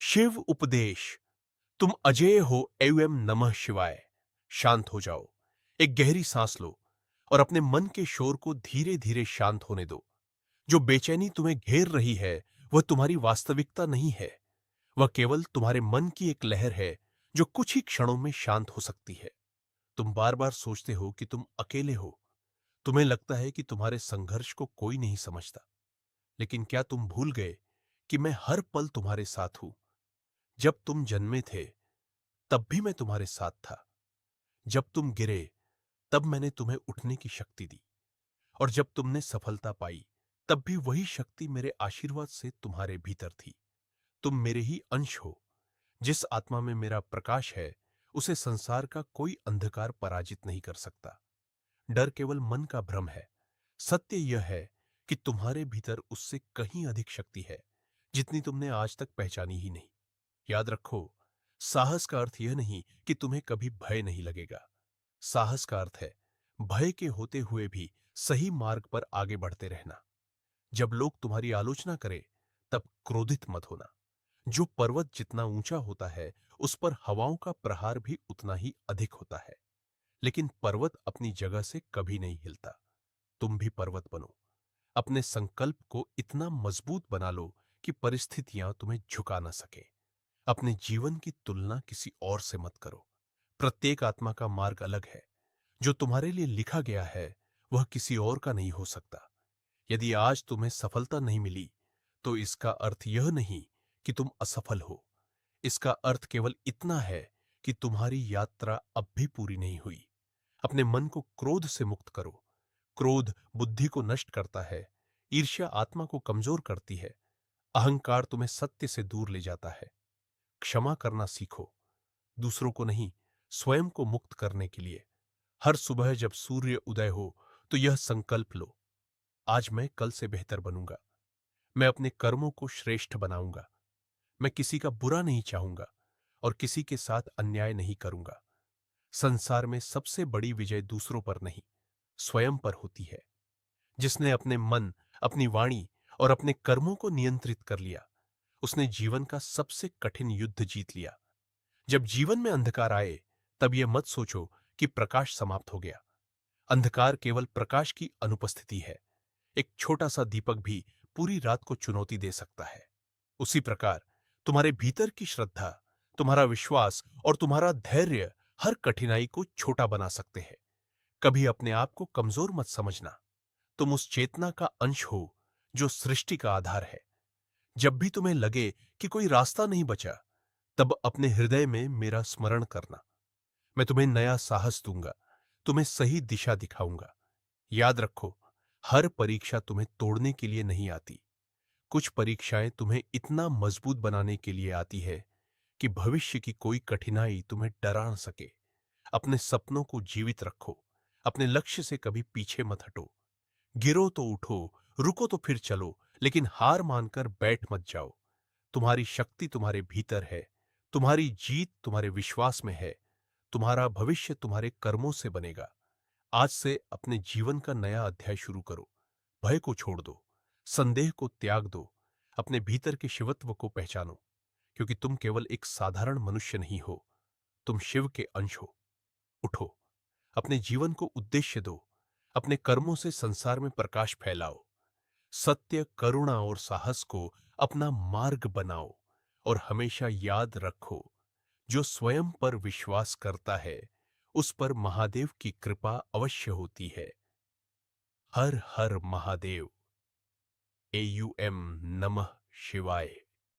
शिव उपदेश। तुम अजेय हो एवं नमः शिवाय। शांत हो जाओ, एक गहरी सांस लो और अपने मन के शोर को धीरे धीरे शांत होने दो। जो बेचैनी तुम्हें घेर रही है वह तुम्हारी वास्तविकता नहीं है। वह केवल तुम्हारे मन की एक लहर है जो कुछ ही क्षणों में शांत हो सकती है। तुम बार बार सोचते हो कि तुम अकेले हो। तुम्हें लगता है कि तुम्हारे संघर्ष को कोई नहीं समझता। लेकिन क्या तुम भूल गए कि मैं हर पल तुम्हारे साथ हूं? जब तुम जन्मे थे तब भी मैं तुम्हारे साथ था। जब तुम गिरे तब मैंने तुम्हें उठने की शक्ति दी। और जब तुमने सफलता पाई तब भी वही शक्ति मेरे आशीर्वाद से तुम्हारे भीतर थी। तुम मेरे ही अंश हो। जिस आत्मा में मेरा प्रकाश है उसे संसार का कोई अंधकार पराजित नहीं कर सकता। डर केवल मन का भ्रम है। सत्य यह है कि तुम्हारे भीतर उससे कहीं अधिक शक्ति है जितनी तुमने आज तक पहचानी ही नहीं। याद रखो, साहस का अर्थ यह नहीं कि तुम्हें कभी भय नहीं लगेगा। साहस का अर्थ है भय के होते हुए भी सही मार्ग पर आगे बढ़ते रहना। जब लोग तुम्हारी आलोचना करें तब क्रोधित मत होना। जो पर्वत जितना ऊंचा होता है उस पर हवाओं का प्रहार भी उतना ही अधिक होता है। लेकिन पर्वत अपनी जगह से कभी नहीं हिलता। तुम भी पर्वत बनो। अपने संकल्प को इतना मजबूत बना लो कि परिस्थितियां तुम्हें झुका ना सके। अपने जीवन की तुलना किसी और से मत करो। प्रत्येक आत्मा का मार्ग अलग है। जो तुम्हारे लिए लिखा गया है वह किसी और का नहीं हो सकता। यदि आज तुम्हें सफलता नहीं मिली तो इसका अर्थ यह नहीं कि तुम असफल हो। इसका अर्थ केवल इतना है कि तुम्हारी यात्रा अब भी पूरी नहीं हुई। अपने मन को क्रोध से मुक्त करो। क्रोध बुद्धि को नष्ट करता है। ईर्ष्या आत्मा को कमजोर करती है। अहंकार तुम्हें सत्य से दूर ले जाता है। क्षमा करना सीखो, दूसरों को नहीं, स्वयं को मुक्त करने के लिए। हर सुबह जब सूर्य उदय हो तो यह संकल्प लो, आज मैं कल से बेहतर बनूंगा। मैं अपने कर्मों को श्रेष्ठ बनाऊंगा। मैं किसी का बुरा नहीं चाहूंगा और किसी के साथ अन्याय नहीं करूंगा। संसार में सबसे बड़ी विजय दूसरों पर नहीं, स्वयं पर होती है। जिसने अपने मन, अपनी वाणी और अपने कर्मों को नियंत्रित कर लिया उसने जीवन का सबसे कठिन युद्ध जीत लिया। जब जीवन में अंधकार आए तब यह मत सोचो कि प्रकाश समाप्त हो गया। अंधकार केवल प्रकाश की अनुपस्थिति है। एक छोटा सा दीपक भी पूरी रात को चुनौती दे सकता है। उसी प्रकार तुम्हारे भीतर की श्रद्धा, तुम्हारा विश्वास और तुम्हारा धैर्य हर कठिनाई को छोटा बना सकते हैं। कभी अपने आप को कमजोर मत समझना। तुम उस चेतना का अंश हो जो सृष्टि का आधार है। जब भी तुम्हें लगे कि कोई रास्ता नहीं बचा तब अपने हृदय में मेरा स्मरण करना। मैं तुम्हें नया साहस दूंगा, तुम्हें सही दिशा दिखाऊंगा। याद रखो, हर परीक्षा तुम्हें तोड़ने के लिए नहीं आती। कुछ परीक्षाएं तुम्हें इतना मजबूत बनाने के लिए आती है कि भविष्य की कोई कठिनाई तुम्हें डरा न सके। अपने सपनों को जीवित रखो। अपने लक्ष्य से कभी पीछे मत हटो। गिरो तो उठो, रुको तो फिर चलो, लेकिन हार मानकर बैठ मत जाओ। तुम्हारी शक्ति तुम्हारे भीतर है। तुम्हारी जीत तुम्हारे विश्वास में है। तुम्हारा भविष्य तुम्हारे कर्मों से बनेगा। आज से अपने जीवन का नया अध्याय शुरू करो। भय को छोड़ दो, संदेह को त्याग दो। अपने भीतर के शिवत्व को पहचानो, क्योंकि तुम केवल एक साधारण मनुष्य नहीं हो, तुम शिव के अंश हो। उठो, अपने जीवन को उद्देश्य दो। अपने कर्मों से संसार में प्रकाश फैलाओ। सत्य, करुणा और साहस को अपना मार्ग बनाओ। और हमेशा याद रखो, जो स्वयं पर विश्वास करता है उस पर महादेव की कृपा अवश्य होती है। हर हर महादेव। AUM नमः शिवाय।